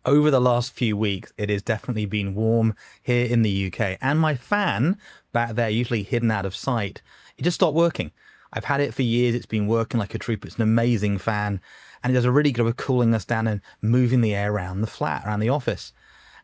Over the last few weeks, it has definitely been warm here in the UK. And my fan back there, usually hidden out of sight, it just stopped working. I've had it for years. It's been working like a trooper. It's an amazing fan. And it does a really good job of cooling us down and moving the air around the flat, around the office.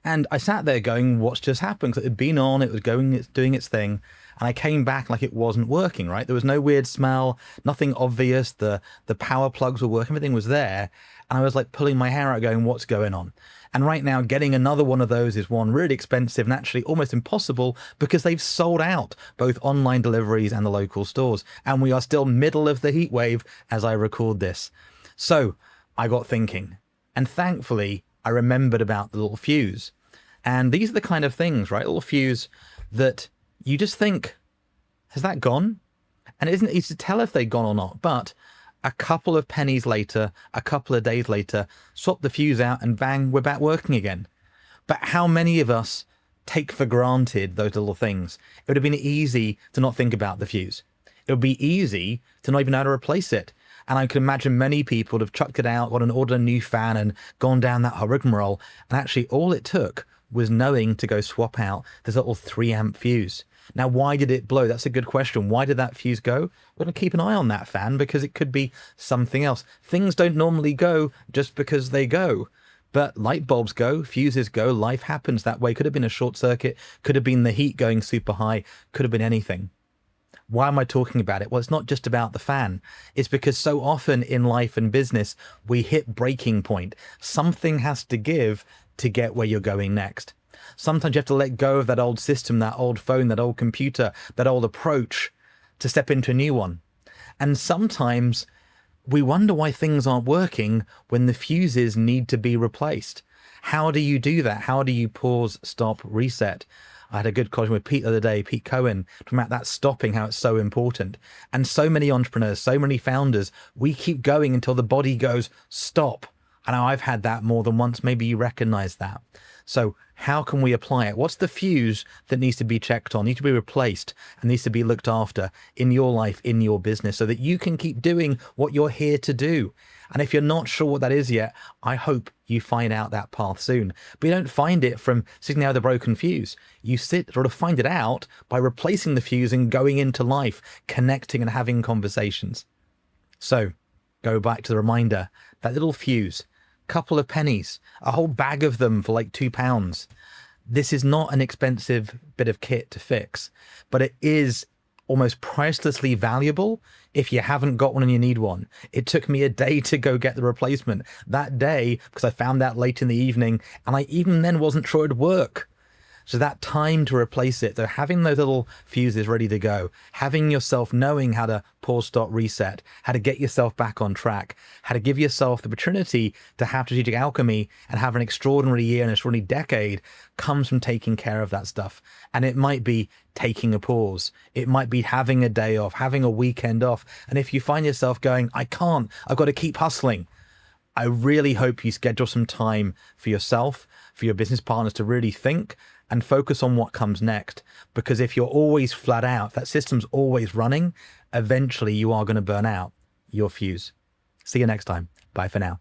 And I sat there going, what's just happened? Because it had been on, it was going, it's doing its thing. And I came back like it wasn't working, right? There was no weird smell, nothing obvious. The power plugs were working, everything was there. And I was like pulling my hair out going, what's going on? And right now getting another one of those is one really expensive and actually almost impossible because they've sold out both online deliveries and the local stores. And we are still middle of the heat wave as I record this. So I got thinking, and thankfully I remembered about the little fuse. And these are the kind of things, right? Little fuse that you just think, has that gone? And it isn't easy to tell if they've gone or not, but a couple of pennies later, a couple of days later, swap the fuse out and bang, we're back working again. But how many of us take for granted those little things? It would have been easy to not think about the fuse. It would be easy to not even know how to replace it. And I can imagine many people would have chucked it out, got an ordered a new fan and gone down that rigmarole. And actually all it took was knowing to go swap out this little 3-amp fuse. Now, why did it blow? That's a good question. Why did that fuse go? We're going to keep an eye on that fan because it could be something else. Things don't normally go just because they go. But light bulbs go, fuses go, life happens that way. Could have been a short circuit, could have been the heat going super high, could have been anything. Why am I talking about it? Well, it's not just about the fan. It's because so often in life and business, we hit breaking point. Something has to give to get where you're going next. Sometimes you have to let go of that old system, that old phone, that old computer, that old approach to step into a new one. And sometimes we wonder why things aren't working when the fuses need to be replaced. How do you do that? How do you pause, stop, reset? I had a good conversation with Pete the other day, Pete Cohen, talking about that stopping, how it's so important. And so many entrepreneurs, so many founders, we keep going until the body goes, stop. I know I've had that more than once. Maybe you recognize that. So how can we apply it? What's the fuse that needs to be checked on, needs to be replaced, and needs to be looked after in your life, in your business, so that you can keep doing what you're here to do? And if you're not sure what that is yet, I hope you find out that path soon. But you don't find it from sitting there with a broken fuse. You sort of find it out by replacing the fuse and going into life, connecting and having conversations. So go back to the reminder, that little fuse, couple of pennies, a whole bag of them for like £2. This is not an expensive bit of kit to fix, but it is almost pricelessly valuable if you haven't got one and you need one. It took me a day to go get the replacement that day because I found out late in the evening and I even then wasn't sure it'd work. So that time to replace it, so having those little fuses ready to go, having yourself knowing how to pause, stop, reset, how to get yourself back on track, how to give yourself the opportunity to have strategic alchemy and have an extraordinary year and an extraordinary decade comes from taking care of that stuff. And it might be taking a pause. It might be having a day off, having a weekend off. And if you find yourself going, I can't, I've got to keep hustling, I really hope you schedule some time for yourself, for your business partners to really think and focus on what comes next. Because if you're always flat out, that system's always running, eventually you are going to burn out your fuse. See you next time. Bye for now.